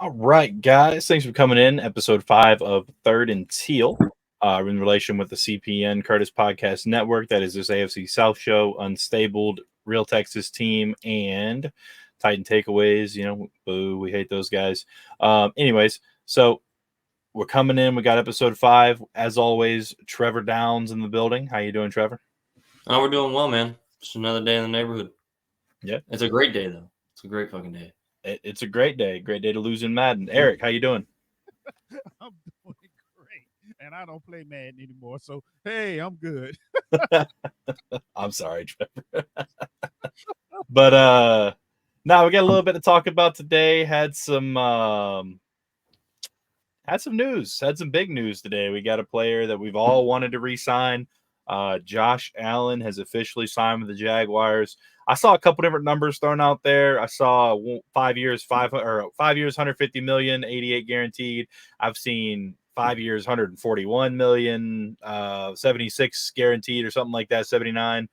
All right, guys. Thanks for coming in. Episode 5 of Third and Teal. In relation with the CPN Curtis Podcast Network. That is this AFC South show, Unstabled, Real Texas Team, and Titan Takeaways. Boo, we hate those guys. Anyways, so we're coming in. We got episode 5. As always, Trevor Downs in the building. How you doing, Trevor? Oh, we're doing well, man. Just another day in the neighborhood. Yeah. It's a great day, though. It's a great fucking day. It's a great day. Great day to lose in Madden. Eric, how you doing? I'm doing great. And I don't play Madden anymore. So, hey, I'm good. I'm sorry, Trevor. But now we got a little bit to talk about today. Had some news. Had some big news today. We got a player that we've all wanted to re-sign. Josh Allen has officially signed with the Jaguars. I saw a couple different numbers thrown out there. I saw 5 years, 150 million, 88 guaranteed. I've seen 5 years, 141 million, 76 guaranteed or something like that, 79.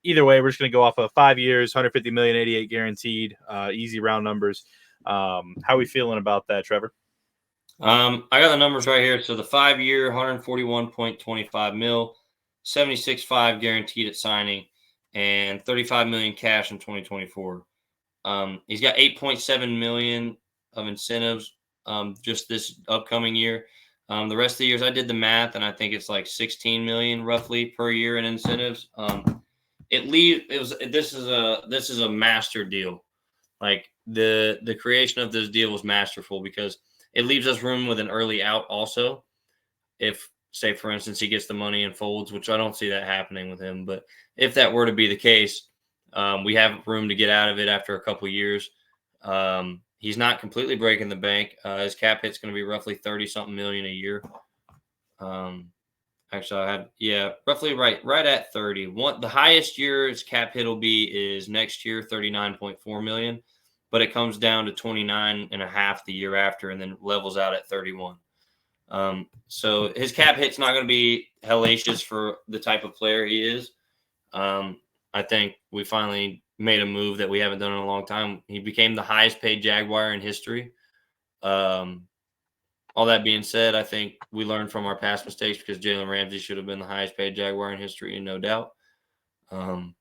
Either way, we're just going to go off of 5 years, 150 million, 88 guaranteed, easy round numbers. How are we feeling about that, Trevor? I got the numbers right here. So the 5 year, 141.25 mil, 76.5 guaranteed at signing, and 35 million cash in 2024. He's got 8.7 million of incentives just this upcoming year. The rest of the years, I did the math, and I think it's like 16 million roughly per year in incentives. This is a master deal. Like the creation of this deal was masterful because it leaves us room with an early out also. If, say, for instance, he gets the money and folds, which I don't see that happening with him. But if that were to be the case, we have room to get out of it after a couple of years. He's not completely breaking the bank. His cap hit's going to be roughly 30-something million a year. Actually, roughly right at 30. The highest year his cap hit will be is next year, 39.4 million. But it comes down to 29.5 the year after and then levels out at 31. So his cap hit's not going to be hellacious for the type of player he is. I think we finally made a move that we haven't done in a long time. He became the highest paid Jaguar in history. All that being said, I think we learned from our past mistakes because Jalen Ramsey should have been the highest paid Jaguar in history, no doubt. When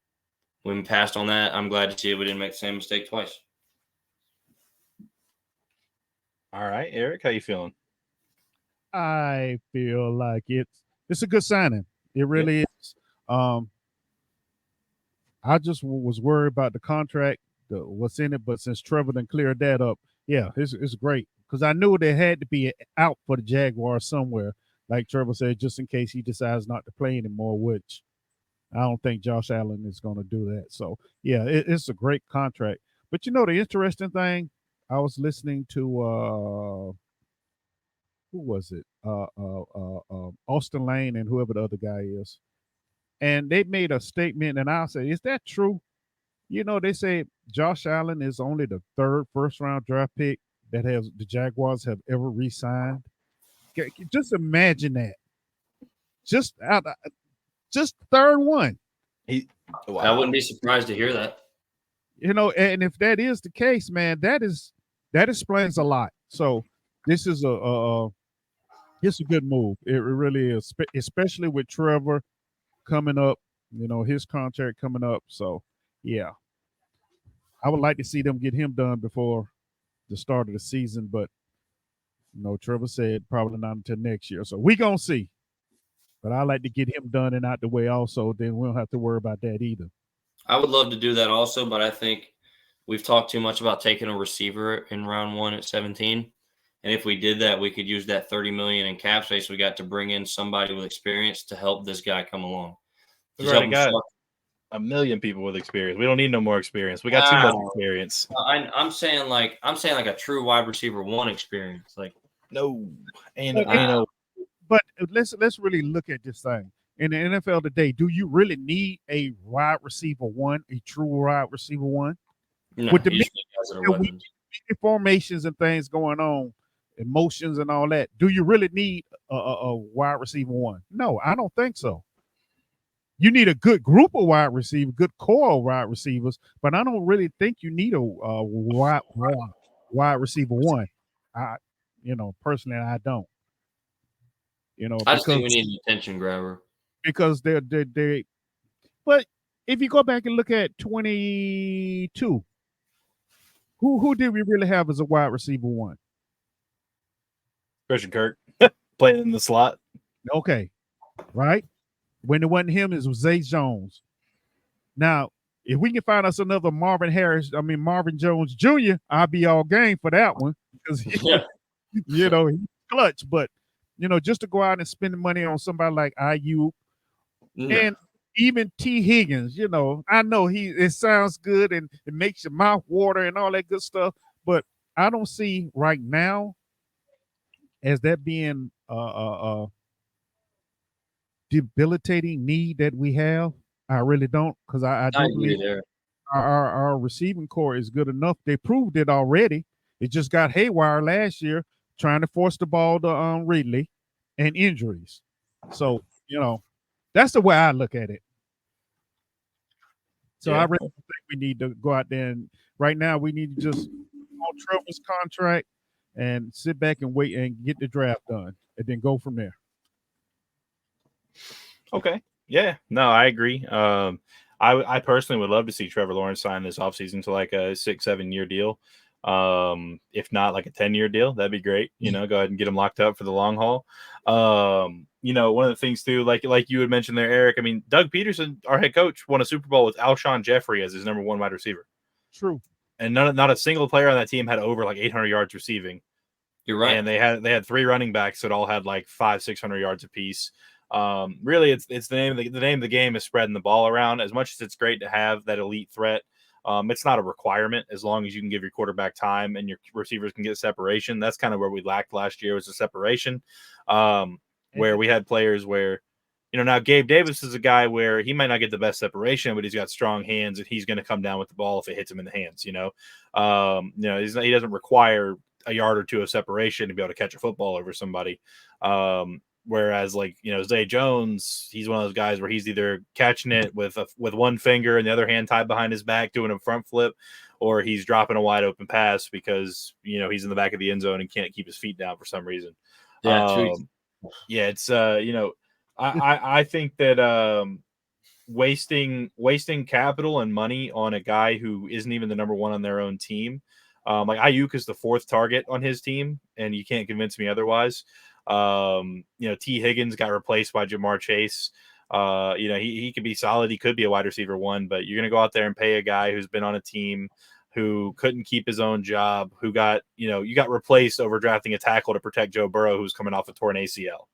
we passed on that, I'm glad to see we didn't make the same mistake twice. All right, Eric, how you feeling? I feel like it's a good signing. It really is. I just was worried about the contract, what's in it, but since Trevor done cleared that up, yeah, it's great because I knew there had to be out for the Jaguars somewhere, like Trevor said, just in case he decides not to play anymore, which I don't think Josh Allen is going to do that. So, yeah, it's a great contract. But, the interesting thing, I was listening to who was it? Austin Lane and whoever the other guy is. And they made a statement, and I'll say, is that true? They say Josh Allen is only the third first-round draft pick that the Jaguars have ever re-signed. Just imagine that. Just third one. Wow. I wouldn't be surprised to hear that. And if that is the case, man, that explains a lot. So this is it's a good move. It really is, especially with Trevor coming up, his contract coming up. So, yeah, I would like to see them get him done before the start of the season. But, Trevor said probably not until next year. So we going to see. But I like to get him done and out the way also. Then we don't have to worry about that either. I would love to do that also, but I think we've talked too much about taking a receiver in round 1 at 17. And if we did that, we could use that 30 million in cap space we got to bring in somebody with experience to help this guy come along. We've already got a million people with experience. We don't need no more experience. We got too much experience. I'm saying like a true wide receiver 1 experience. Like no, But let's really look at this thing. In the NFL today, do you really need a wide receiver 1, a true wide receiver 1? No, with the many formations and things going on, emotions and all that, do you really need a wide receiver 1? No, I don't think so. You need a good group of wide receivers, good core of wide receivers, but I don't really think you need a wide wide receiver one. I, personally, I don't. I just think Because we need an attention grabber. they. But if you go back and look at 22, who did we really have as a wide receiver one? Christian Kirk playing in the slot. Okay, right. When it wasn't him, it was Zay Jones. Now, if we can find us another Marvin Jones Jr., I'll be all game for that one because Yeah. he's clutch. But just to go out and spend the money on somebody like IU and even T. Higgins, I know it sounds good and it makes your mouth water and all that good stuff, but I don't see right now as that being debilitating need that we have. I really don't, because I do believe our receiving core is good enough. They proved it already. It just got haywire last year trying to force the ball to Ridley and injuries. So, that's the way I look at it. So I really think we need to go out there and right now we need to just on Trevor's contract and sit back and wait and get the draft done and then go from there. Okay. Yeah. No, I agree. I personally would love to see Trevor Lawrence sign this offseason to like a 6-7 year deal. If not like a 10-year deal, that'd be great. Go ahead and get him locked up for the long haul. One of the things too, like you had mentioned there, Eric, I mean, Doug Peterson, our head coach, won a Super Bowl with Alshon Jeffrey as his number one wide receiver. True. And not a single player on that team had over like 800 yards receiving. You're right. And they had 3 running backs that all had like 500-600 yards apiece. Really, it's the name of the game is spreading the ball around. As much as it's great to have that elite threat, it's not a requirement as long as you can give your quarterback time and your receivers can get separation. That's kind of where we lacked last year was the separation, where we had players where, now Gabe Davis is a guy where he might not get the best separation, but he's got strong hands and he's going to come down with the ball if it hits him in the hands. He doesn't require a yard or two of separation to be able to catch a football over somebody. Whereas Zay Jones, he's one of those guys where he's either catching it with one finger and the other hand tied behind his back doing a front flip, or he's dropping a wide open pass because he's in the back of the end zone and can't keep his feet down for some reason. It's I think that wasting capital and money on a guy who isn't even the number one on their own team, like Ayuk is the 4th target on his team, and you can't convince me otherwise. T. Higgins got replaced by Jamar Chase. He could be solid. He could be a wide receiver 1, but you're going to go out there and pay a guy who's been on a team who couldn't keep his own job, who got, you got replaced over drafting a tackle to protect Joe Burrow, who's coming off a torn ACL.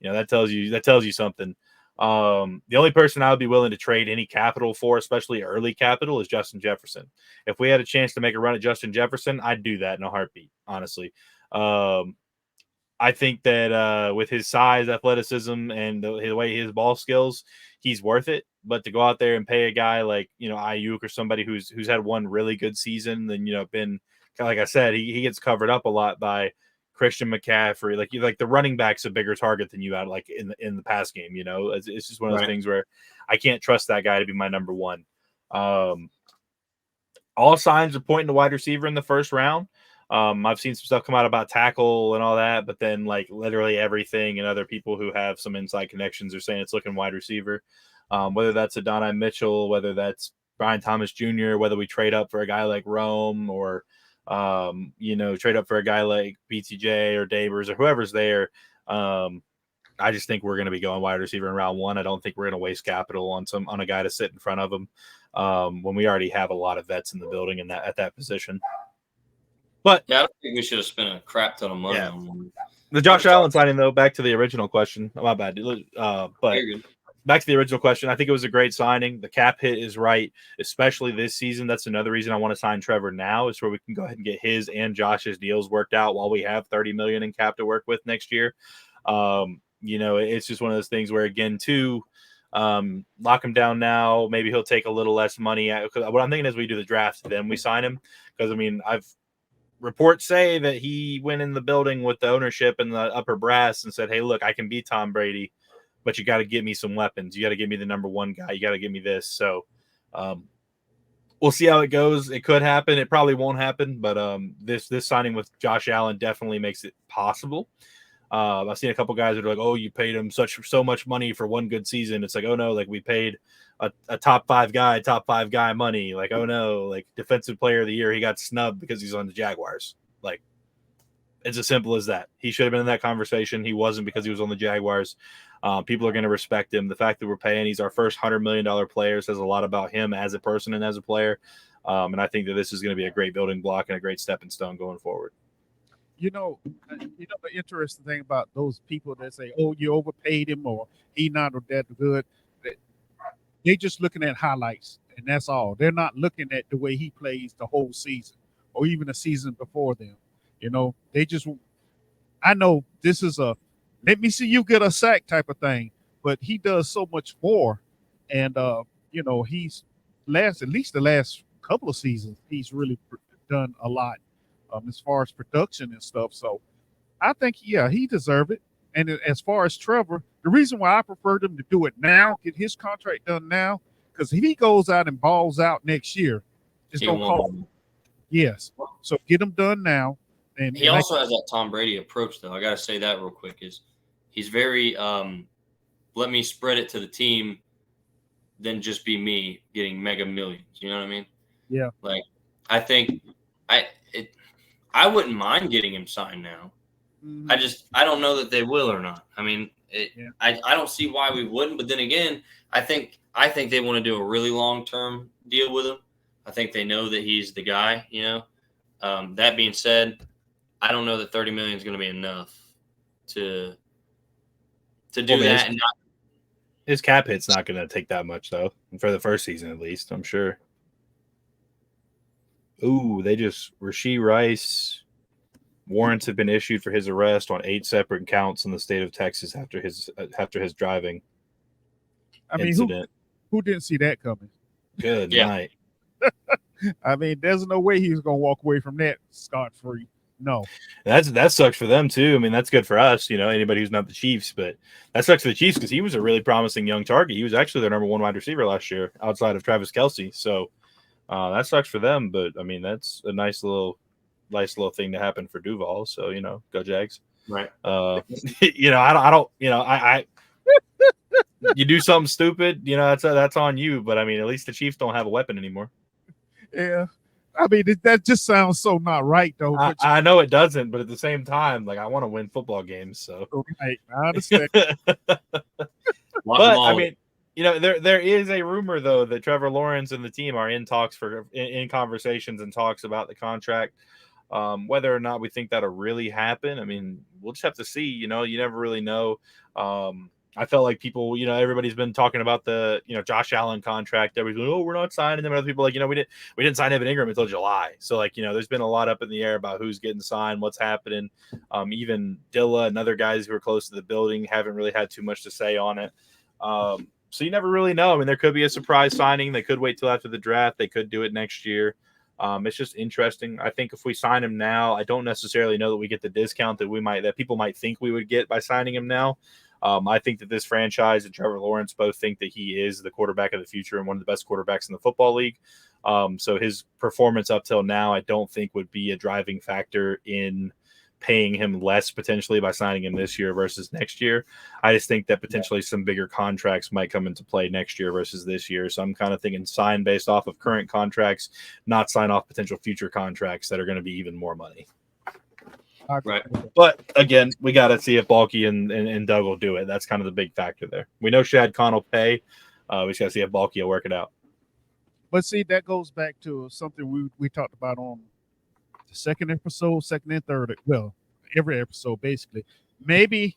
That tells you something. The only person I would be willing to trade any capital for, especially early capital, is Justin Jefferson. If we had a chance to make a run at Justin Jefferson, I'd do that in a heartbeat, honestly. I think that with his size, athleticism, and the way his ball skills, he's worth it. But to go out there and pay a guy like Ayuk or somebody who's had one really good season, then been kind of like I said, he gets covered up a lot by Christian McCaffrey. Like the running back's a bigger target than you had like in the pass game. It's just one of those things where I can't trust that guy to be my number one. All signs are pointing to wide receiver in the first round. I've seen some stuff come out about tackle and all that, but then like literally everything and other people who have some inside connections are saying it's looking wide receiver. Whether that's Adonai Mitchell, whether that's Brian Thomas Jr., whether we trade up for a guy like Rome or, trade up for a guy like BTJ or Dabers or whoever's there. I just think we're going to be going wide receiver in round 1. I don't think we're going to waste capital on a guy to sit in front of him when we already have a lot of vets in the building at that position. But I don't think we should have spent a crap ton of money on one. The Josh Allen signing, though, back to the original question. My bad. But back to the original question, I think it was a great signing. The cap hit is right, especially this season. That's another reason I want to sign Trevor now, is where we can go ahead and get his and Josh's deals worked out while we have $30 million in cap to work with next year. It's just one of those things where, again, too, lock him down now. Maybe he'll take a little less money. What I'm thinking is we do the draft, then we sign him. Because, reports say that he went in the building with the ownership and the upper brass and said, hey, look, I can beat Tom Brady, but you got to give me some weapons. You got to give me the number one guy. You got to give me this. So we'll see how it goes. It could happen. It probably won't happen, but this signing with Josh Allen definitely makes it possible. I've seen a couple guys that are like, "Oh, you paid him so much money for one good season." It's like, "Oh no, like we paid a top five guy money." Like, "Oh no, like defensive player of the year, he got snubbed because he's on the Jaguars." Like, it's as simple as that. He should have been in that conversation. He wasn't because he was on the Jaguars. People are going to respect him. The fact that we're paying, he's our first $100 million player, says a lot about him as a person and as a player. And I think that this is going to be a great building block and a great stepping stone going forward. The interesting thing about those people that say, "Oh, you overpaid him," or "He not that good," they just looking at highlights, and that's all. They're not looking at the way he plays the whole season, or even the season before them. They just. I know this is a let me see you get a sack type of thing, but he does so much more, and he's at least the last couple of seasons, he's really done a lot as far as production and stuff. So I think, yeah, he deserved it. And as far as Trevor, the reason why I prefer them to do it now, get his contract done now, because if he goes out and balls out next year, it's going to cost him. Yes. So get him done now. And he also has that Tom Brady approach, though. I got to say that real quick. He's very let me spread it to the team than just be me getting mega millions. You know what I mean? Yeah. Like, I think I wouldn't mind getting him signed now. Mm-hmm. I don't know that they will or not. I mean, I don't see why we wouldn't. But then again, I think they want to do a really long-term deal with him. I think they know that he's the guy, That being said, I don't know that $30 million is going to be enough to do that. And his cap hit's not going to take that much, though, for the first season at least, I'm sure. Ooh, Rashee Rice warrants have been issued for his arrest on 8 separate counts in the state of Texas after his driving incident. Who didn't see that coming? Good night. I mean, there's no way he was going to walk away from that scot-free. No. That sucks for them too. I mean, that's good for us, anybody who's not the Chiefs, but that sucks for the Chiefs because he was a really promising young target. He was actually their number 1 wide receiver last year outside of Travis Kelce. So that sucks for them, but I mean, that's a nice little thing to happen for Duval. So, go Jags. Right. You do something stupid, that's on you, but I mean, at least the Chiefs don't have a weapon anymore. Yeah. I mean, that just sounds so not right, though. I know it doesn't, but at the same time, like, I want to win football games. So, right, I understand. But I mean, there is a rumor though that Trevor Lawrence and the team are in talks in conversations and talks about the contract. Whether or not we think that'll really happen, I mean, we'll just have to see. You never really know. I felt like people, everybody's been talking about the, Josh Allen contract. Everybody's like, "Oh, we're not signing him." And other people are like, we didn't sign Evan Ingram until July. So like, there's been a lot up in the air about who's getting signed, what's happening. Even Dilla and other guys who are close to the building haven't really had too much to say on it. So you never really know. I mean, there could be a surprise signing. They could wait till after the draft. They could do it next year. It's just interesting. I think if we sign him now, I don't necessarily know that we get the discount that people might think we would get by signing him now. I think that this franchise and Trevor Lawrence both think that he is the quarterback of the future and one of the best quarterbacks in the football league. So his performance up till now, I don't think would be a driving factor in paying him less potentially by signing him this year versus next year. I just think that potentially some bigger contracts might come into play next year versus this year. So I'm kind of thinking sign based off of current contracts, not sign off potential future contracts that are going to be even more money. Right. But again, we got to see if Balky and Doug will do it. That's kind of the big factor there. We know Shad Khan will pay. We just got to see if Balky will work it out. But see, that goes back to something we talked about on the second and third. Well, every episode basically. Maybe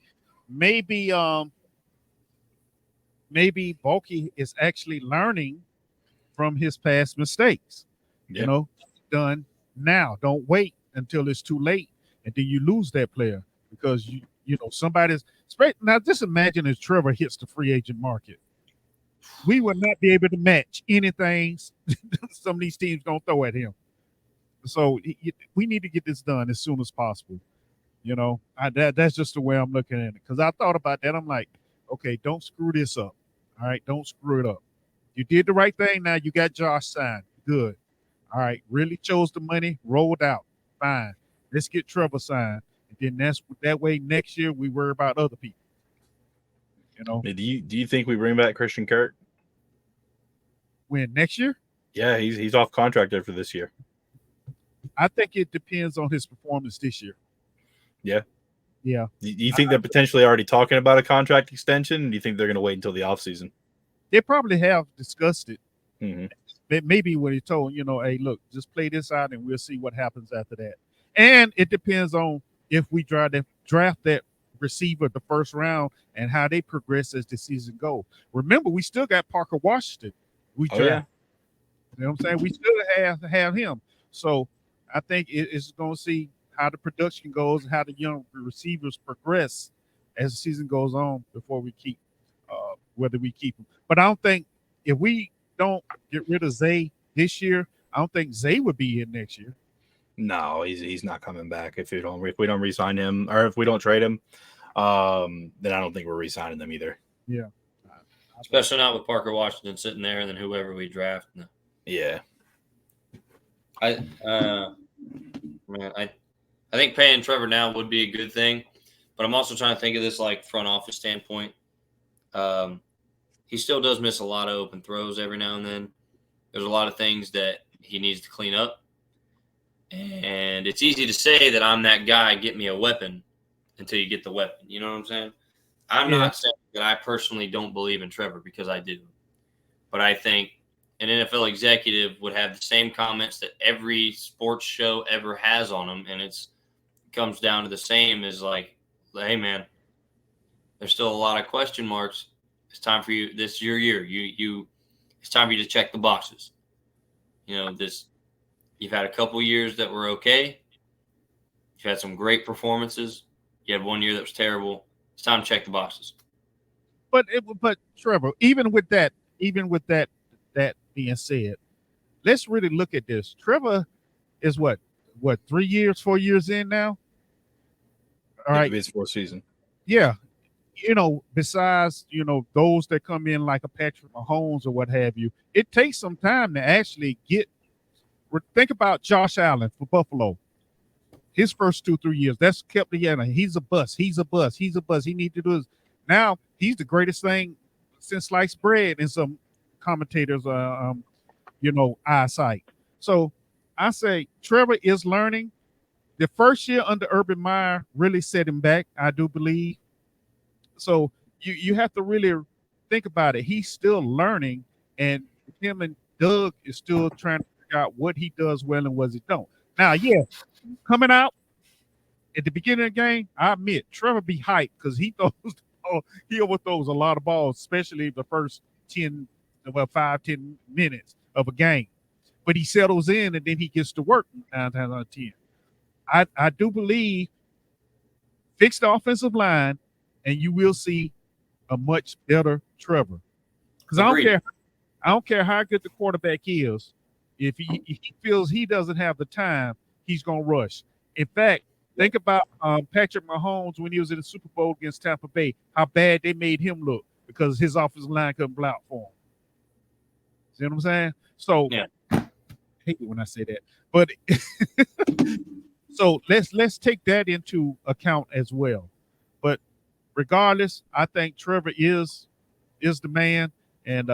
Balky is actually learning from his past mistakes. Yeah. Done now. Don't wait until it's too late. And then you lose that player because somebody's now. Just imagine if Trevor hits the free agent market, we would not be able to match anything some of these teams don't throw at him. So we need to get this done as soon as possible. That's just the way I'm looking at it. Because I thought about that. I'm like, okay, don't screw this up. All right, don't screw it up. You did the right thing. Now you got Josh signed. Good. All right. Really chose the money, rolled out. Fine. Let's get Trevor signed. And then that's that way next year we worry about other people. You know, Do you think we bring back Christian Kirk? when next year? Yeah, he's off contract after this year. I think it depends on his performance this year. Yeah. Yeah. Do you think they're potentially already talking about a contract extension? Do you think they're going to wait until the offseason? They probably have discussed it. Mm-hmm. Maybe when he told, hey, look, just play this out and we'll see what happens after that. And it depends on if we draft that receiver the first round and how they progress as the season goes. Remember, we still got Parker Washington. We draft. Yeah. You know what I'm saying? We still have him. So I think it's going to see how the production goes and how the young receivers progress as the season goes on before we keep whether we keep him. But I don't think if we don't get rid of Zay this year, I don't think Zay would be in next year. No, he's not coming back if we don't re-sign him, or if we don't trade him. Then I don't think we're re-signing them either. Yeah, especially not with Parker Washington sitting there and then whoever we draft. No. Yeah, I think paying Trevor now would be a good thing, but I'm also trying to think of this like front office standpoint. He still does miss a lot of open throws every now and then. There's a lot of things that he needs to clean up. And it's easy to say that I'm that guy, get me a weapon until you get the weapon. You know what I'm saying? I'm not saying that I personally don't believe in Trevor, because I do. But I think an NFL executive would have the same comments that every sports show ever has on him. And it comes down to the same as like, hey, man, there's still a lot of question marks. It's time for you. This is your year. It's time for you to check the boxes. You've had a couple years that were okay. You've had some great performances. You had 1 year that was terrible. It's time to check the boxes. But Trevor, even with that being said, let's really look at this. Trevor is what 4 years in now? All right. His fourth season. Yeah. Besides, those that come in like a Patrick Mahomes or what have you, it takes some time to actually think about Josh Allen for Buffalo. His first 2-3 years, that's kept together. He's a bust. He needs to do this. Now he's the greatest thing since sliced bread in some commentators' eyesight. So I say Trevor is learning. The first year under Urban Meyer really set him back, I do believe. So you have to really think about it. He's still learning, and him and Doug is still trying to figure out what he does well and what he don't. Now, coming out at the beginning of the game, I admit Trevor be hyped because he overthrows a lot of balls, especially the first 5-10 minutes of a game. But he settles in and then he gets to work 9 times out of 10. I do believe fix the offensive line, and you will see a much better Trevor. Because I don't care how good the quarterback is. If he feels he doesn't have the time, he's gonna rush. In fact, think about Patrick Mahomes when he was in the Super Bowl against Tampa Bay. How bad they made him look because his offensive line couldn't block for him. See what I'm saying? So I hate it when I say that, but so let's take that into account as well. But regardless, I think Trevor is the man, and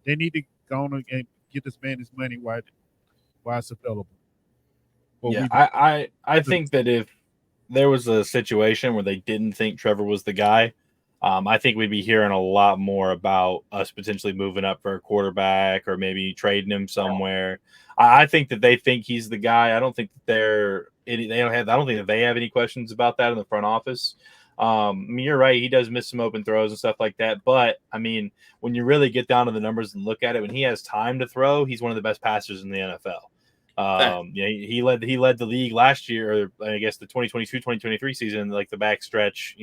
they need to go on and get this man his money while it's available. But I think that if there was a situation where they didn't think Trevor was the guy, I think we'd be hearing a lot more about us potentially moving up for a quarterback or maybe trading him somewhere. I think that they think he's the guy. I don't think that I don't think that they have any questions about that in the front office. I mean, you're right. He does miss some open throws and stuff like that. But I mean, when you really get down to the numbers and look at it, when he has time to throw, he's one of the best passers in the NFL. He led the league last year, or I guess the 2022-2023 season, like the backstretch,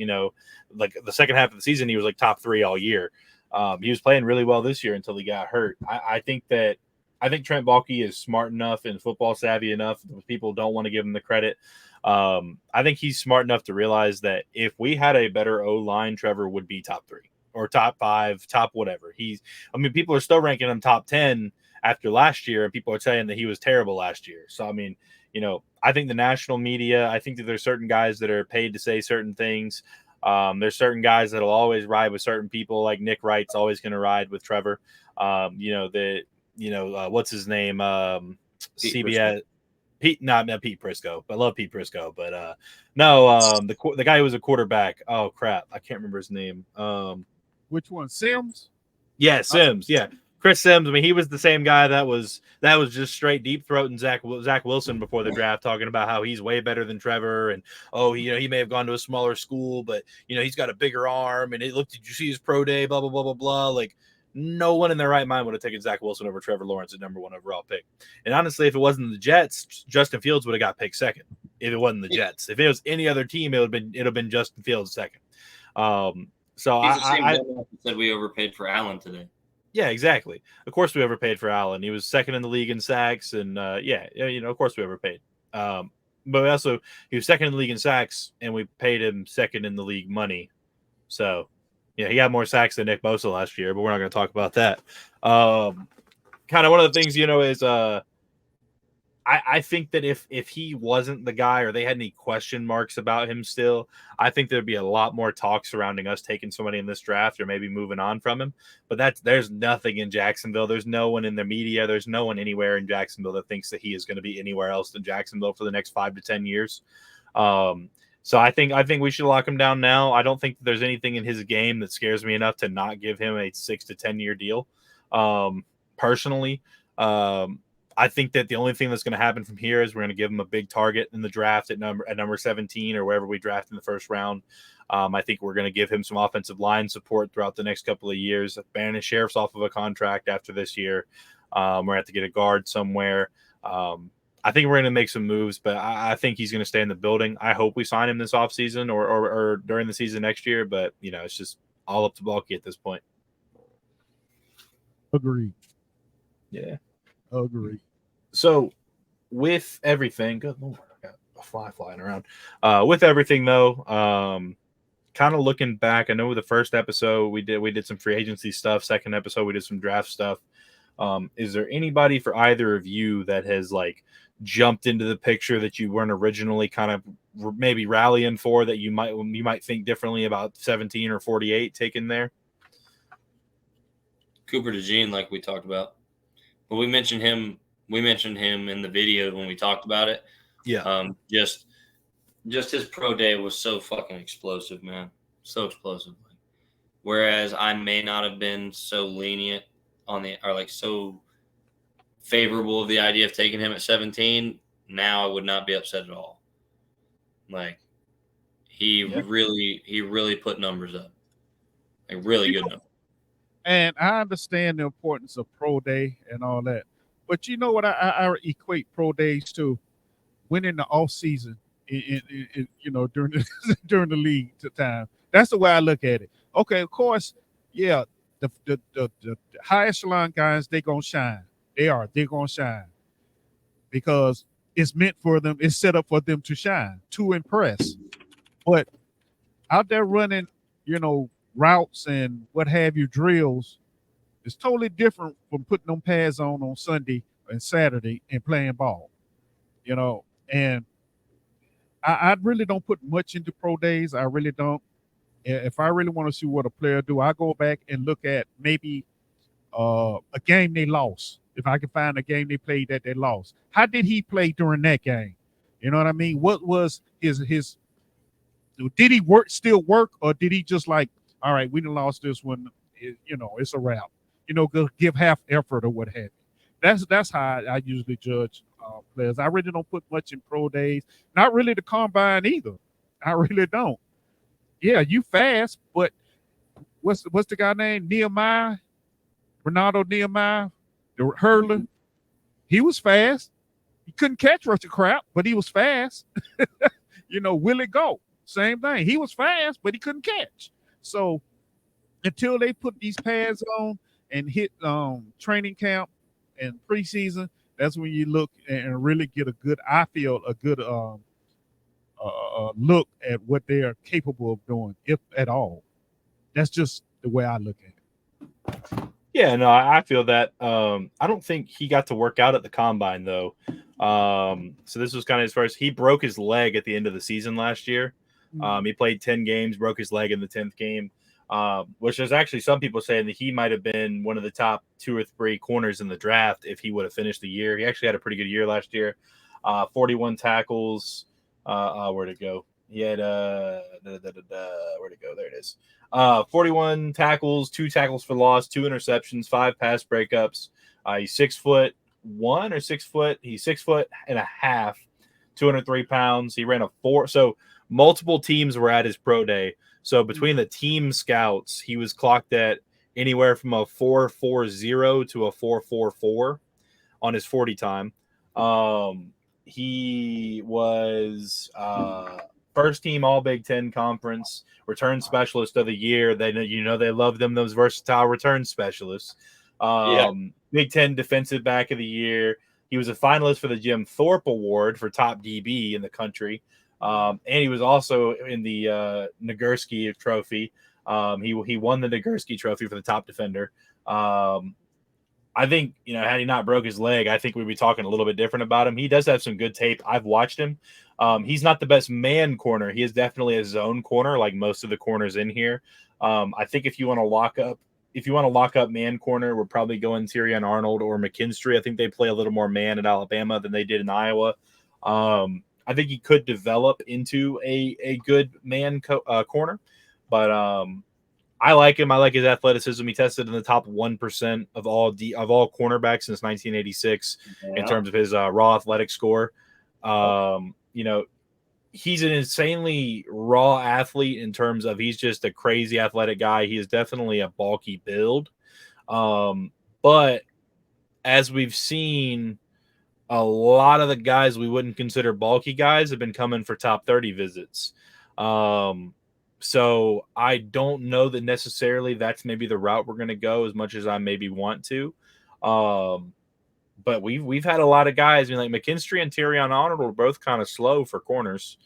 like the second half of the season, he was like top 3 all year. He was playing really well this year until he got hurt. I think Trent Baalke is smart enough and football savvy enough. People don't want to give him the credit. I think he's smart enough to realize that if we had a better O-line, Trevor would be top 3 or top 5, top whatever. People are still ranking him top 10 after last year, and people are saying that he was terrible last year. So, I mean, I think the national media, I think that there's certain guys that are paid to say certain things. There's certain guys that'll always ride with certain people, like Nick Wright's always going to ride with Trevor. What's his name? CBS. Not Pete Prisco, but I love Pete Prisco. But the guy who was a quarterback. Oh crap, I can't remember his name. Which one? Sims? Yeah, Sims. Yeah, Chris Sims. I mean, he was the same guy that was just straight deep throating Zach Wilson before the draft, talking about how he's way better than Trevor, and he may have gone to a smaller school, but he's got a bigger arm, and did you see his pro day? Blah blah blah blah blah. Like, no one in their right mind would have taken Zach Wilson over Trevor Lawrence at number 1 overall pick. And honestly, if it wasn't the Jets, Justin Fields would have got picked second. If it wasn't the Jets, if it was any other team, it would have been Justin Fields second. So he's the same guy who said we overpaid for Allen today. Yeah, exactly. Of course, we overpaid for Allen. He was second in the league in sacks, and of course we overpaid. But also, he was second in the league in sacks, and we paid him second in the league money. So. Yeah, he had more sacks than Nick Bosa last year, but we're not going to talk about that. Kind of one of the things, is I think that if he wasn't the guy, or they had any question marks about him still, I think there'd be a lot more talk surrounding us taking somebody in this draft or maybe moving on from him. But there's nothing in Jacksonville. There's no one in the media. There's no one anywhere in Jacksonville that thinks that he is going to be anywhere else than Jacksonville for the next 5 to 10 years. So I think we should lock him down now. I don't think there's anything in his game that scares me enough to not give him a 6 to 10 year deal. Personally, I think that the only thing that's going to happen from here is we're going to give him a big target in the draft at number 17 or wherever we draft in the first round. I think we're going to give him some offensive line support throughout the next couple of years. Bannon Sheriff's off of a contract after this year. We're going to have to get a guard somewhere. I think we're going to make some moves, but I think he's going to stay in the building. I hope we sign him this offseason or during the season next year, but, it's just all up to Balky at this point. Agreed. Yeah. Agreed. So with everything, good Lord, I got a fly flying around. With everything, though, kind of looking back, I know the first episode we did some free agency stuff. Second episode, we did some draft stuff. Is there anybody for either of you that has jumped into the picture that you weren't originally kind of maybe rallying for, that you might think differently about 17 or 48 taken there? Cooper DeJean, like we talked about, but we mentioned him in the video when we talked about it. Yeah. Just his pro day was so fucking explosive, man. So explosive. Whereas I may not have been so lenient so favorable of the idea of taking him at 17, now I would not be upset at all. He really put numbers up. Really good numbers. And I understand the importance of pro day and all that. But you know what I equate pro days to? Winning the off season during the league time. That's the way I look at it. Okay, of course, yeah, the high echelon guys, they're gonna shine. They're gonna shine because it's meant for them, it's set up for them to shine, to impress. But out there running, routes and what have you, drills, it's totally different from putting them pads on Sunday and Saturday and playing ball. And I really don't put much into pro days. I really don't. If I really want to see what a player do, I go back and look at maybe a game they lost. If I can find a game they played that they lost, how did he play during that game? You know what I mean? What was his? Did he still work, or did he just all right, we done lost this one. It's a wrap. Give half effort or what have you. That's how I usually judge players. I really don't put much in pro days. Not really the combine either. I really don't. Yeah, you fast, but what's the guy named? Ronaldo Nehemiah, the hurler. He was fast. He couldn't catch worth the crap, but he was fast. Willie Go, same thing. He was fast, but he couldn't catch. So until they put these pads on and hit training camp and preseason, that's when you look and really get a good look at what they are capable of doing, if at all. That's just the way I look at it. Yeah, no, I feel that. I don't think he got to work out at the combine though. So this was kind of as far as he broke his leg at the end of the season last year. He played 10 games, broke his leg in the 10th game, which there's actually some people saying that he might have been one of the top 2 or 3 corners in the draft if he would have finished the year. He actually had a pretty good year last year. 41 tackles. Where'd it go? He had where'd it go? There it is. 41 tackles, 2 tackles for loss, 2 interceptions, 5 pass breakups. He's 6'1" or 6 foot. He's 6'1.5", 203 pounds. He ran a 4. So multiple teams were at his pro day. So between the team scouts, he was clocked at anywhere from a 4.40 to a 4.44 on his 40 time. He was first team All Big Ten Conference, return specialist of the year. They they love them, those versatile return specialists. Big Ten defensive back of the year. He was a finalist for the Jim Thorpe Award for top DB in the country. And he was also in the Nagurski Trophy. He won the Nagurski Trophy for the top defender. I think, had he not broke his leg, I think we'd be talking a little bit different about him. He does have some good tape. I've watched him. He's not the best man corner. He is definitely a zone corner, like most of the corners in here. I think if you want to lock up man corner, we're probably going Tyrion Arnold or McKinstry. I think they play a little more man at Alabama than they did in Iowa. I think he could develop into a good man corner, but I like him. I like his athleticism. He tested in the top 1% of all cornerbacks since 1986 in terms of his raw athletic score. He's an insanely raw athlete in terms of he's just a crazy athletic guy. He is definitely a bulky build. But as we've seen, a lot of the guys we wouldn't consider bulky guys have been coming for top 30 visits. So I don't know that necessarily that's maybe the route we're going to go as much as I maybe want to. But we've had a lot of guys. I mean, like McKinstry and Tyrion Arnold were both kind of slow for corners.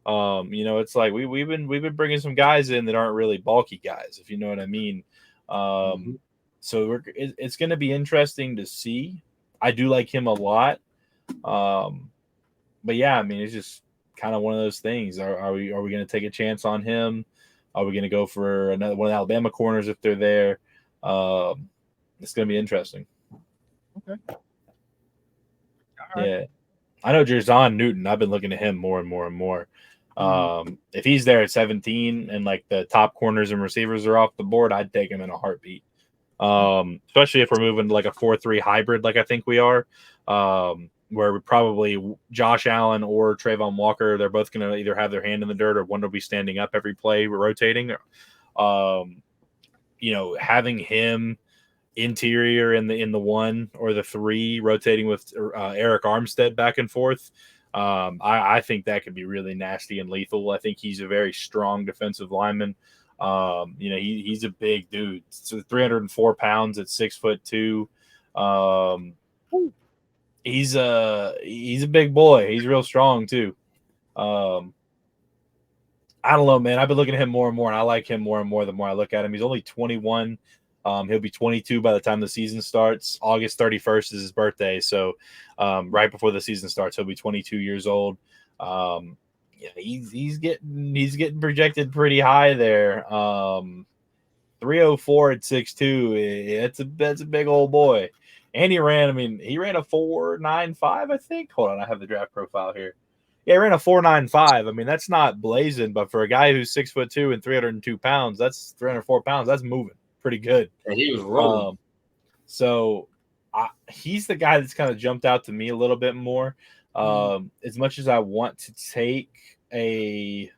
It's like we've been bringing some guys in that aren't really bulky guys, if you know what I mean. So it's going to be interesting to see. I do like him a lot. But yeah, I mean, it's just kind of one of those things. Are we going to take a chance on him? Are we going to go for another one of the Alabama corners if they're there? It's going to be interesting. Okay. Yeah. I know Jerzon Newton. I've been looking at him more and more and more. If he's there at 17 and like the top corners and receivers are off the board, I'd take him in a heartbeat. Especially if we're moving to like a 4-3 hybrid, like I think we are, where we probably Josh Allen or Trayvon Walker, they're both going to either have their hand in the dirt or one will be standing up every play, rotating. Having him interior in the 1 or the 3, rotating with Eric Armstead back and forth. I think that could be really nasty and lethal. I think he's a very strong defensive lineman. He's a big dude. So 304 pounds at 6'2". He's a big boy. He's real strong too. I don't know, man. I've been looking at him more and more, and I like him more and more the more I look at him. He's only 21. He'll be 22 by the time the season starts. August 31st is his birthday, so right before the season starts, he'll be 22 years old. He's getting projected pretty high there. 304 at 6'2". That's a big old boy. And he ran a 4.95, I think. Hold on, I have the draft profile here. Yeah, he ran a 4.95. I mean, that's not blazing, but for a guy who's 6'2" and 302 pounds, that's 304 pounds. That's moving pretty good. And he was rolling. He's the guy that's kind of jumped out to me a little bit more. As much as I want to take as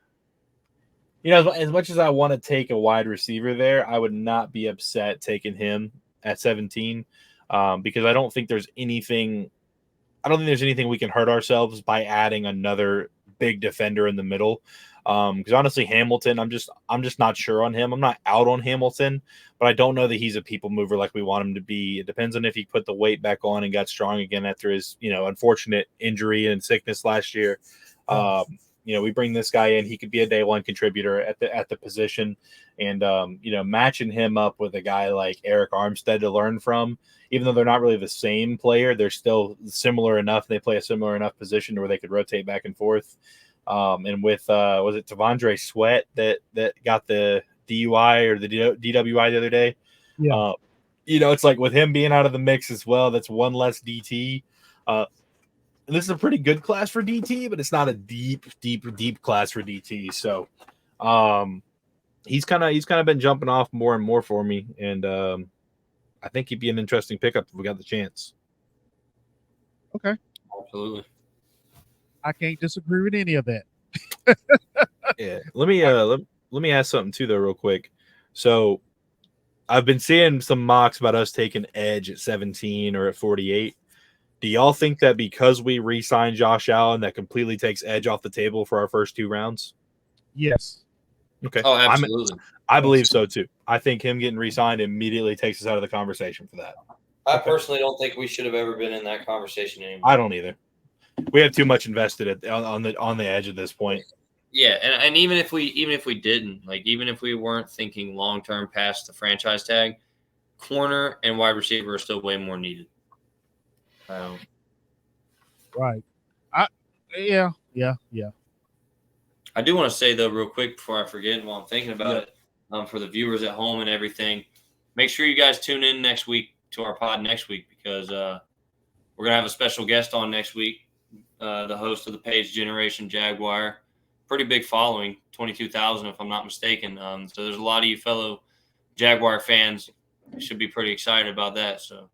much as I want to take a wide receiver there, I would not be upset taking him at 17 because I don't think there's anything we can hurt ourselves by adding another big defender in the middle. Because honestly, Hamilton, I'm just not sure on him. I'm not out on Hamilton, but I don't know that he's a people mover like we want him to be. It depends on if he put the weight back on and got strong again after his unfortunate injury and sickness last year. we bring this guy in. He could be a day one contributor at the position, and matching him up with a guy like Eric Armstead to learn from. Even though they're not really the same player, they're still similar enough. They play a similar enough position where they could rotate back and forth. And with was it Tavondre Sweat that got the DUI or the DWI the other day? Yeah. It's like with him being out of the mix as well, that's one less DT. This is a pretty good class for DT, but it's not a deep class for DT. So he's kind of been jumping off more and more for me, and I think he'd be an interesting pickup if we got the chance. Okay, absolutely. I can't disagree with any of that. Yeah, let me ask something too, though, real quick. So I've been seeing some mocks about us taking edge at 17 or at 48. Do y'all think that because we re-signed Josh Allen, that completely takes edge off the table for our first 2 rounds? Yes. Okay. Oh, absolutely. I believe so too. I think him getting re-signed immediately takes us out of the conversation for that. I personally don't think we should have ever been in that conversation anymore. I don't either. We have too much invested on the edge at this point. Yeah, and even if we didn't, like, even if we weren't thinking long term past the franchise tag, corner and wide receiver are still way more needed. Right. Yeah. I do want to say, though, real quick before I forget, while I'm thinking about it, for the viewers at home and everything, make sure you guys tune in next week to our pod next week, because we're gonna have a special guest on next week, the host of the Page Generation Jaguar. Pretty big following, 22,000 if I'm not mistaken. So there's a lot of you fellow Jaguar fans should be pretty excited about that. So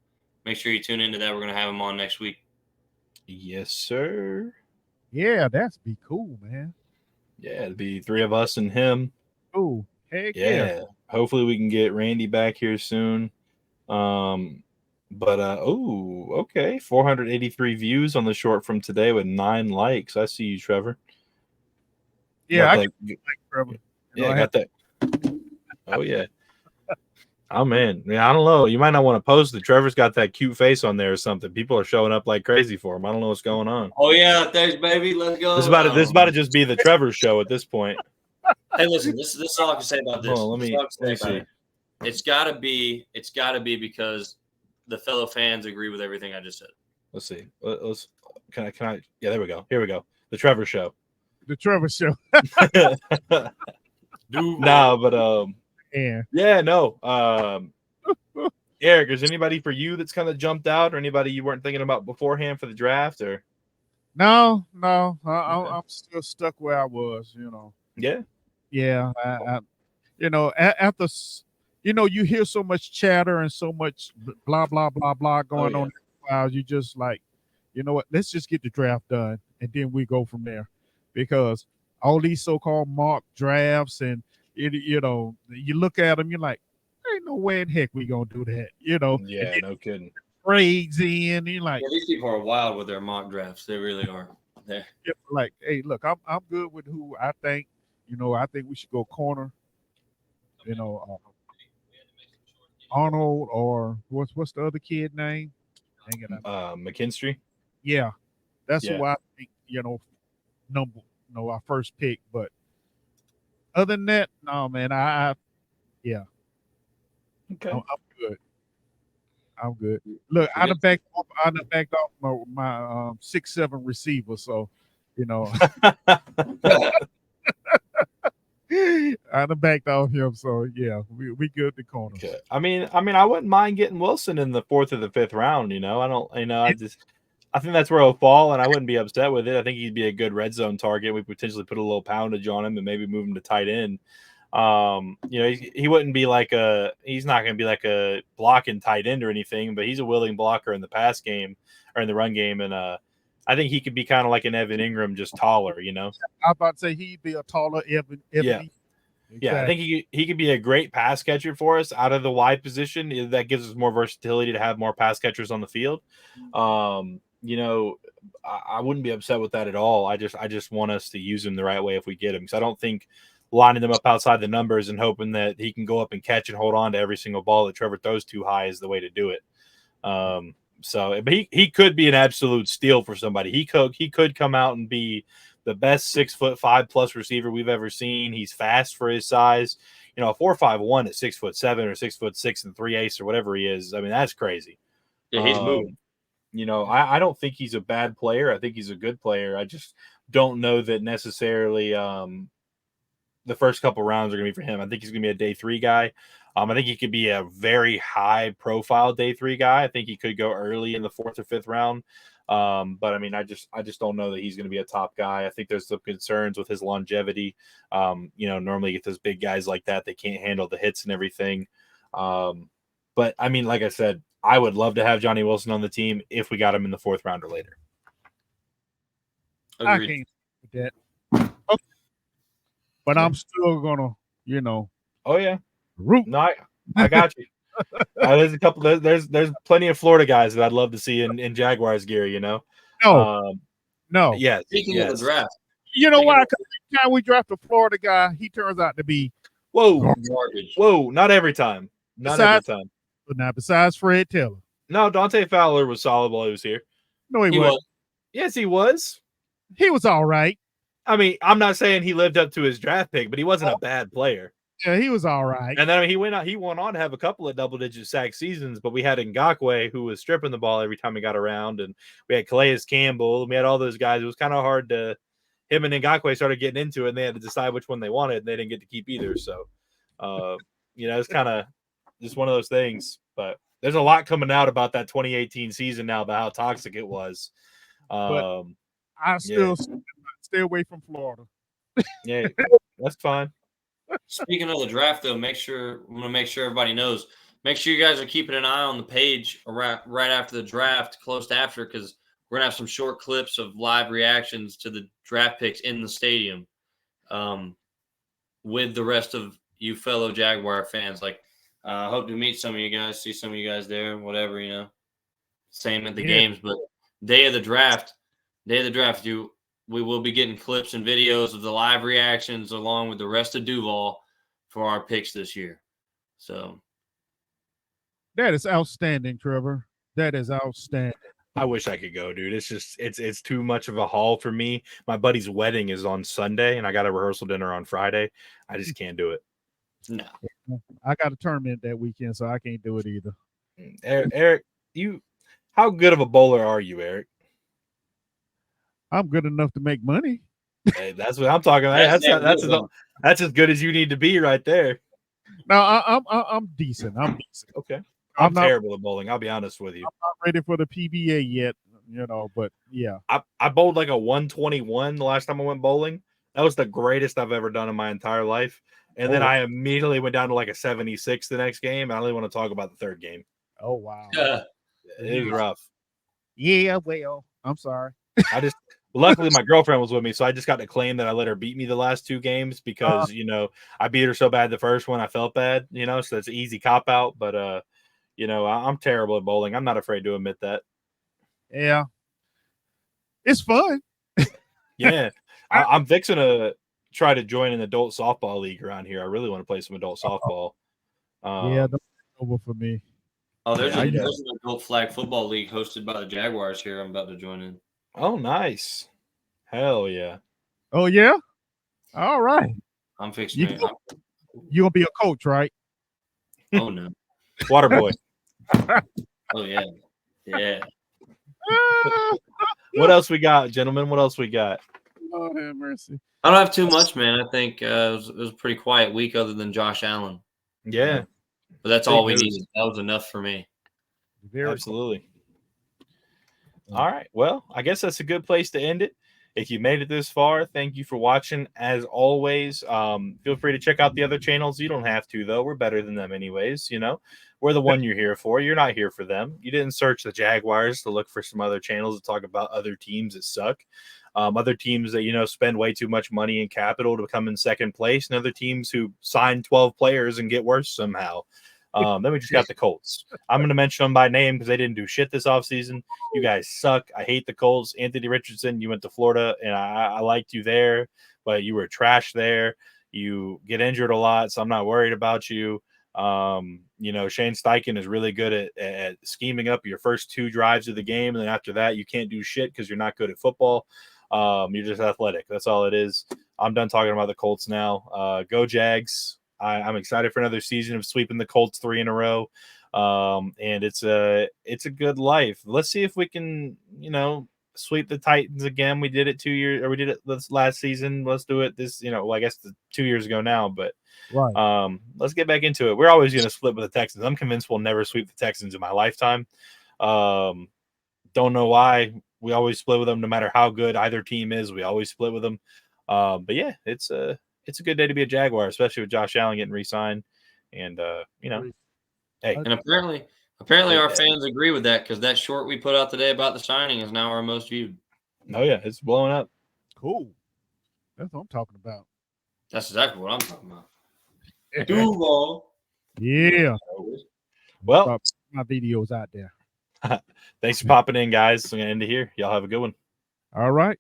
make sure you tune into that. We're going to have him on next week. Yes, sir. Yeah, that's be cool, man. Yeah, it'd be 3 of us and him. Oh, heck yeah. Hopefully we can get Randy back here soon. But okay, 483 views on the short from today with 9 likes. I see you, Trevor. Yeah, I like Trevor. Yeah, I got that. Oh yeah. Oh man, I don't know. You might not want to post it. Trevor's got that cute face on there or something. People are showing up like crazy for him. I don't know what's going on. Oh yeah, thanks, baby. Let's go. This is about to just be the Trevor show at this point. Hey, listen. This is all I can say about this. Let me see. It's gotta be because the fellow fans agree with everything I just said. Let's see. Can I? Yeah, there we go. Here we go. The Trevor show. The Trevor show. Eric, is anybody for you that's kind of jumped out, or anybody you weren't thinking about beforehand for the draft, or? No. I'm still stuck where I was. Yeah. I after you hear so much chatter and so much blah blah blah blah going on. You just like, you know what? Let's just get the draft done, and then we go from there. Because all these so-called mock drafts and you look at them, you're like, ain't no way in heck we gonna do that. Yeah, no kidding. Trades in, you're like, these people are wild with their mock drafts. They really are. Like, hey, look, I'm good with who I think. I think we should go corner. Arnold, or what's the other kid name? McKinstry. Yeah, that's who I think. Our first pick. But other than that, no, man. Okay. I'm good. Look, I'd have backed off my 6'7" receiver. So, I'd have backed off him. So yeah, we good the corner. Okay. I mean, I wouldn't mind getting Wilson in the 4th or the 5th round. I think that's where he'll fall, and I wouldn't be upset with it. I think he'd be a good red zone target. We potentially put a little poundage on him and maybe move him to tight end. He wouldn't be he's not going to be like a blocking tight end or anything, but he's a willing blocker in the pass game or in the run game. And I think he could be kind of like an Evan Ingram, just taller, I was about to say he'd be a taller Evan. Yeah. Exactly. Yeah, I think he could be a great pass catcher for us out of the wide position. That gives us more versatility to have more pass catchers on the field. I wouldn't be upset with that at all. I just want us to use him the right way if we get him. Because I don't think lining them up outside the numbers and hoping that he can go up and catch and hold on to every single ball that Trevor throws too high is the way to do it. So, but he could be an absolute steal for somebody. He could come out and be the best 6'5+ receiver we've ever seen. He's fast for his size. You know, a 4.51 at 6'7" or 6'6" and 3/8 or whatever he is. I mean, that's crazy. Yeah, he's moving. You know, I don't think he's a bad player. I think he's a good player. I just don't know that necessarily the first couple rounds are going to be for him. I think he's going to be a day 3 guy. I think he could be a very high profile day 3 guy. I think he could go early in the 4th or 5th round. But I mean, I just don't know that he's going to be a top guy. I think there's some concerns with his longevity. You know, normally you get those big guys like that, they can't handle the hits and everything. But I mean, like I said, I would love to have Johnny Wilson on the team if we got him in the 4th round or later. Agreed. I can't with that. Okay. But I'm still gonna, you know. Oh yeah. Root. No, I got you. There's a couple. There's plenty of Florida guys that I'd love to see in Jaguars gear. You know. No. Yes. Speaking of the draft, you know why? Because every time we draft a Florida guy, he turns out to be garbage. Whoa! Not every time. Not every time. But not besides Fred Taylor. No, Dante Fowler was solid while he was here. No, he wasn't. Yes, he was. He was all right. I mean, I'm not saying he lived up to his draft pick, but he wasn't a bad player. Yeah, he was all right. And then he went on to have a couple of double-digit sack seasons, but we had Ngakoue, who was stripping the ball every time he got around, and we had Calais Campbell, and we had all those guys. It was kind of hard to – him and Ngakoue started getting into it, and they had to decide which one they wanted, and they didn't get to keep either. So, you know, it's kind of just one of those things. But there's a lot coming out about that 2018 season now about how toxic it was. But I still stay away from Florida. Yeah, that's fine. Speaking of the draft, though, I'm going to make sure everybody knows. Make sure you guys are keeping an eye on the page right after the draft, close to after, because we're going to have some short clips of live reactions to the draft picks in the stadium with the rest of you fellow Jaguar fans. Like, I hope to meet some of you guys, see some of you guys there, whatever, you know. Same at the games, but day of the draft, we will be getting clips and videos of the live reactions along with the rest of Duval for our picks this year. So that is outstanding, Trevor. That is outstanding. I wish I could go, dude. It's just it's too much of a haul for me. My buddy's wedding is on Sunday, and I got a rehearsal dinner on Friday. I just can't do it. No, I got a tournament that weekend, so I can't do it either. Eric, how good of a bowler are you, Eric? I'm good enough to make money. Hey, that's what I'm talking about. That's as good as you need to be right there. No, I'm decent. I'm decent. Okay. I'm terrible at bowling. I'll be honest with you. I'm not ready for the PBA yet, you know, but yeah. I bowled like a 121 the last time I went bowling. That was the greatest I've ever done in my entire life. And then I immediately went down to like a 76 the next game. I don't even want to talk about the 3rd game. Oh, wow. It was rough. Yeah, well, I'm sorry. Luckily, my girlfriend was with me, so I just got to claim that I let her beat me the last 2 games because, you know, I beat her so bad the first one, I felt bad, you know, so it's an easy cop-out. But, you know, I'm terrible at bowling. I'm not afraid to admit that. Yeah. It's fun. Yeah. I'm fixing to try to join an adult softball league around here. I really want to play some adult softball. That's over for me. Oh, there's an adult flag football league hosted by the Jaguars here. I'm about to join in. Oh, nice. Hell yeah. Oh, yeah? All right. I'm fixing You're going to be a coach, right? Oh, no. Water boy. Oh, yeah. Yeah. What else we got, gentlemen? What else we got? Lord have mercy. I don't have too much, man. I think it was a pretty quiet week other than Josh Allen. Yeah. But that's all we needed. That was enough for me. Absolutely. All right. Well, I guess that's a good place to end it. If you made it this far, thank you for watching. As always, feel free to check out the other channels. You don't have to, though. We're better than them anyways, you know. We're the one you're here for. You're not here for them. You didn't search the Jaguars to look for some other channels to talk about other teams that suck. Other teams that, you know, spend way too much money and capital to come in second place, and other teams who sign 12 players and get worse somehow. Then we just got the Colts. I'm going to mention them by name because they didn't do shit this offseason. You guys suck. I hate the Colts. Anthony Richardson, you went to Florida, and I liked you there, but you were trash there. You get injured a lot, so I'm not worried about you. Shane Steichen is really good at scheming up your first 2 drives of the game, and then after that, you can't do shit because you're not good at football. You're just athletic. That's all it is. I'm done talking about the Colts now. Go Jags. I'm excited for another season of sweeping the Colts 3 in a row. And it's a good life. Let's see if we can, sweep the Titans again. We did it 2 years, or we did it this last season. Let's do it this, I guess 2 years ago now, but Right. Let's get back into it. We're always going to split with the Texans. I'm convinced we'll never sweep the Texans in my lifetime. Don't know why. We always split with them, no matter how good either team is. We always split with them. But yeah, it's a good day to be a Jaguar, especially with Josh Allen getting re-signed. And hey, And apparently our fans agree with that, because that short we put out today about the signing is now our most viewed. Oh yeah, it's blowing up. Cool. That's what I'm talking about. That's exactly what I'm talking about. Duval. Yeah. Well, my videos out there. Thanks for popping in, guys. I'm gonna end it here. Y'all have a good one. All right.